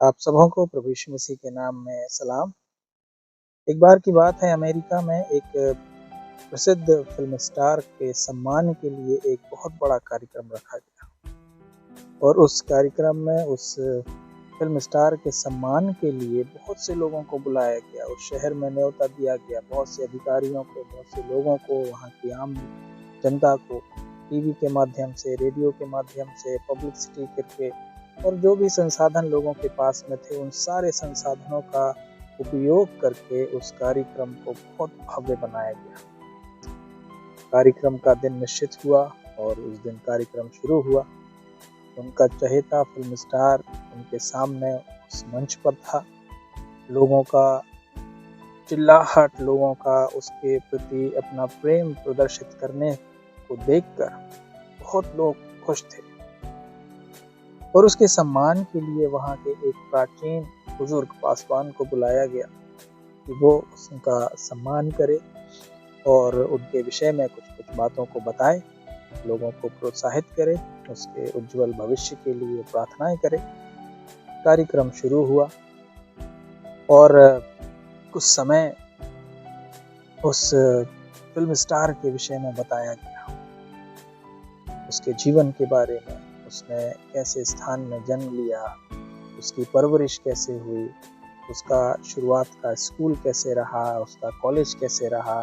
आप सबों को प्रभु यीशु मसीह के नाम में सलाम। एक बार की बात है, अमेरिका में एक प्रसिद्ध फिल्म स्टार के सम्मान के लिए एक बहुत बड़ा कार्यक्रम रखा गया और उस कार्यक्रम में उस फिल्म स्टार के सम्मान के लिए बहुत से लोगों को बुलाया गया। उस शहर में न्योता दिया गया, बहुत से अधिकारियों को, बहुत से लोगों को, वहाँ की आम जनता को टीवी के माध्यम से, रेडियो के माध्यम से, पब्लिसिटी करके और जो भी संसाधन लोगों के पास में थे, उन सारे संसाधनों का उपयोग करके उस कार्यक्रम को बहुत भव्य बनाया गया। कार्यक्रम का दिन निश्चित हुआ और उस दिन कार्यक्रम शुरू हुआ। उनका चहेता फिल्म स्टार उनके सामने उस मंच पर था। लोगों का चिल्लाहट, लोगों का उसके प्रति अपना प्रेम प्रदर्शित करने को देखकर बहुत लोग खुश थे और उसके सम्मान के लिए वहाँ के एक प्राचीन बुजुर्ग पासवान को बुलाया गया कि वो उसका सम्मान करे और उनके विषय में कुछ बातों को बताए, लोगों को प्रोत्साहित करे, उसके उज्जवल भविष्य के लिए प्रार्थनाएं करे। कार्यक्रम शुरू हुआ और कुछ समय उस फिल्म स्टार के विषय में बताया गया, उसके जीवन के बारे में, उसने कैसे स्थान में जन्म लिया, उसकी परवरिश कैसे हुई, उसका शुरुआत का स्कूल कैसे रहा, उसका कॉलेज कैसे रहा,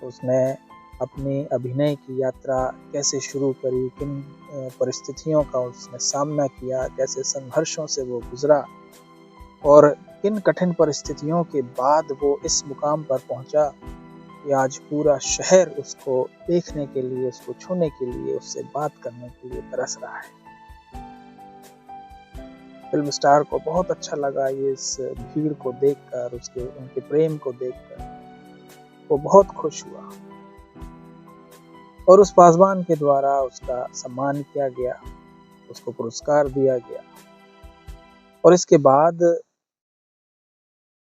उसने अपनी अभिनय की यात्रा कैसे शुरू करी, किन परिस्थितियों का उसने सामना किया, कैसे संघर्षों से वो गुजरा और किन कठिन परिस्थितियों के बाद वो इस मुकाम पर पहुंचा कि आज पूरा शहर उसको देखने के लिए, उसको छूने के लिए, उससे बात करने के लिए तरस रहा है। फिल्म स्टार को बहुत अच्छा लगा ये इस भीड़ को देखकर, उनके प्रेम को देखकर वो बहुत खुश हुआ और उस पासवान के द्वारा उसका सम्मान किया गया, उसको पुरस्कार दिया गया और इसके बाद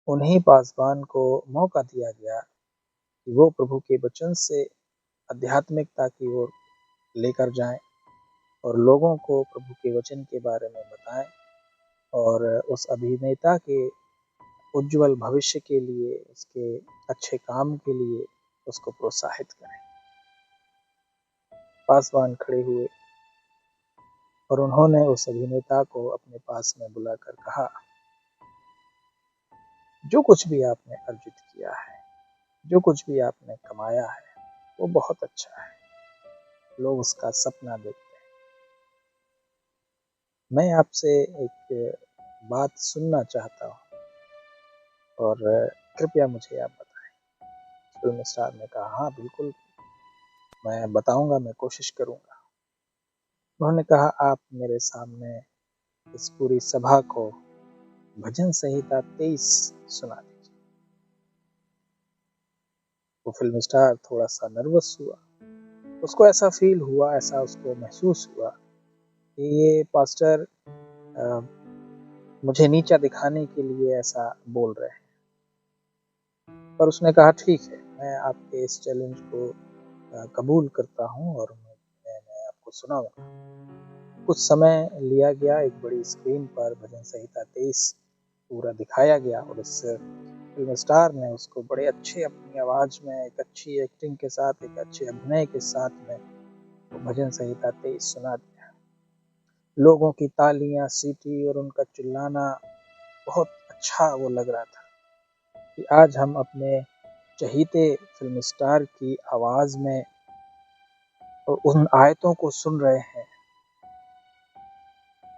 उन्हीं पासवान को मौका दिया गया कि वो प्रभु के वचन से आध्यात्मिकता की ओर लेकर जाएं और लोगों को प्रभु के वचन के बारे में बताएं और उस अभिनेता के उज्जवल भविष्य के लिए, उसके अच्छे काम के लिए उसको प्रोत्साहित करें। पासवान खड़े हुए और उन्होंने उस अभिनेता को अपने पास में बुलाकर कहा, जो कुछ भी आपने अर्जित किया है, जो कुछ भी आपने कमाया है, वो बहुत अच्छा है। लोग उसका सपना देखते हैं। मैं आपसे एक बात सुनना चाहता हूँ और कृपया मुझे आप बताएं। फिल्म स्टार ने कहा, हाँ बिल्कुल मैं बताऊंगा, मैं कोशिश करूंगा। उन्होंने कहा, आप मेरे सामने इस पूरी सभा को भजन संहिता 23 सुना दीजिए। वो फिल्म स्टार थोड़ा सा नर्वस हुआ, उसको ऐसा फील हुआ, ऐसा उसको महसूस हुआ कि ये पास्टर मुझे नीचा दिखाने के लिए ऐसा बोल रहे हैं। पर उसने कहा, ठीक है, मैं आपके इस चैलेंज को कबूल करता हूँ और मैं आपको सुनाऊंगा। कुछ समय लिया गया, एक बड़ी स्क्रीन पर भजन संहिता 23 पूरा दिखाया गया और इस फिल्म स्टार ने उसको बड़े अच्छे अपनी आवाज में, एक अच्छी एक्टिंग के साथ, एक अच्छे अभिनय के साथ में वो भजन संहिता 23 सुना दिया। लोगों की तालियां, सीटी और उनका चिल्लाना बहुत अच्छा वो लग रहा था कि आज हम अपने चहीते फिल्म स्टार की आवाज में उन आयतों को सुन रहे हैं।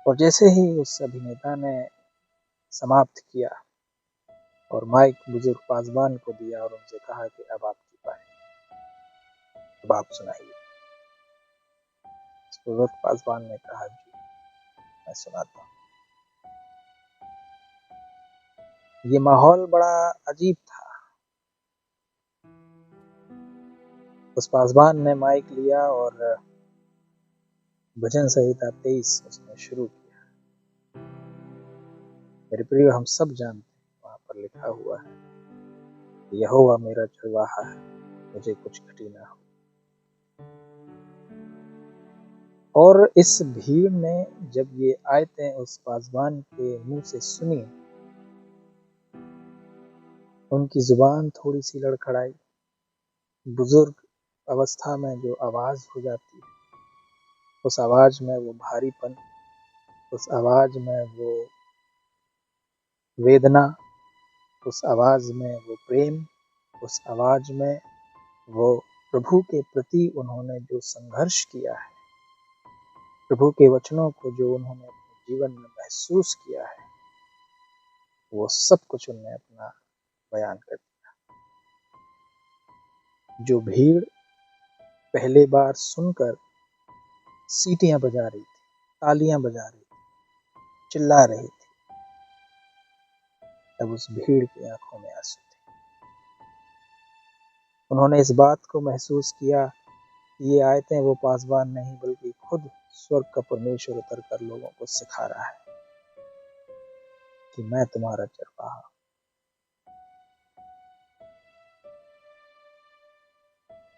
और जैसे ही उस अभिनेता ने समाप्त किया और माइक बुजुर्ग पासवान को दिया और उनसे कहा कि अब आपकी बारी, अब आप सुनाइए। बुजुर्ग पासवान ने कहा, जी मैं सुनाता हूँ। ये माहौल बड़ा अजीब था। उस पासवान ने माइक लिया और भजन संहिता 23 उसने शुरू किया। मेरे प्रिय, हम सब जानते हैं वहां पर लिखा हुआ है, यहोवा मेरा चरवाहा है, मुझे कुछ घटी ना हो। और इस भीड़ में जब ये आयतें उस पासबान के मुंह से सुनी, उनकी जुबान थोड़ी सी लड़खड़ाई। बुजुर्ग अवस्था में जो आवाज हो जाती है, उस आवाज में वो भारीपन, उस आवाज में वो वेदना, उस आवाज में वो प्रेम, उस आवाज में वो प्रभु के प्रति उन्होंने जो संघर्ष किया है, प्रभु के वचनों को जो उन्होंने अपने जीवन में महसूस किया है, वो सब कुछ उन्होंने अपना बयान कर दिया। जो भीड़ पहले बार सुनकर सीटियां बजा रही थी, तालियां बजा रही थी, चिल्ला रही थी, तब उस भीड़ की आंखों में आंसू थे। उन्होंने इस बात को महसूस किया कि ये आयतें वो पासबान नहीं बल्कि खुद स्वर्ग का परमेश्वर उतर कर लोगों को सिखा रहा है कि मैं तुम्हारा चरवाहा।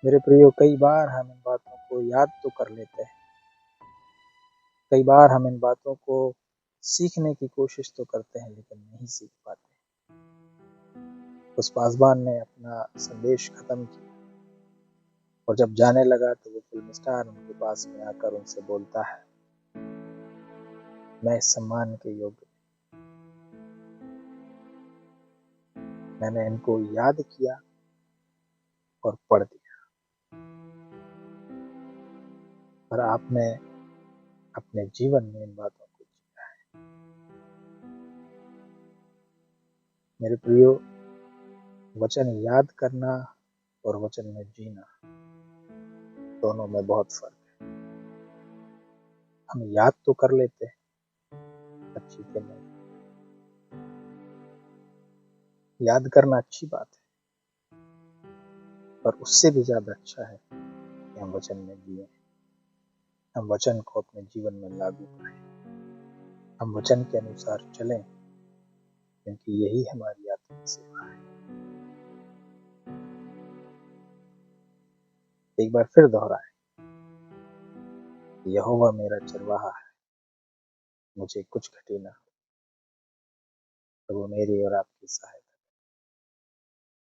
मेरे प्रियो, कई बार हम इन बातों को याद तो कर लेते हैं, कई बार हम इन बातों को सीखने की कोशिश तो करते हैं, लेकिन नहीं सीख पाते। उस पासबान ने अपना संदेश खत्म किया और जब जाने लगा तो वो फिल्म स्टार उनके पास में आकर उनसे बोलता है, मैं इस सम्मान के योग्य, मैंने इनको याद किया और पढ़ दिया, और आपने अपने जीवन में इन बातों को जिया है। मेरे प्रियो, वचन याद करना और वचन में जीना, दोनों में बहुत फर्क है। हम याद तो कर लेते हैं, अच्छी के नहीं। याद करना अच्छी बात है, पर उससे भी ज्यादा अच्छा है कि हम वचन में जिए, हम वचन को अपने जीवन में लागू करें, हम वचन के अनुसार चलें, क्योंकि यही हमारी आत्मिक सेवा है। एक बार फिर दोहराएं, यहोवा मेरा चरवाहा है, मुझे कुछ घटी ना हो। प्रभु मेरी और आपकी सहायता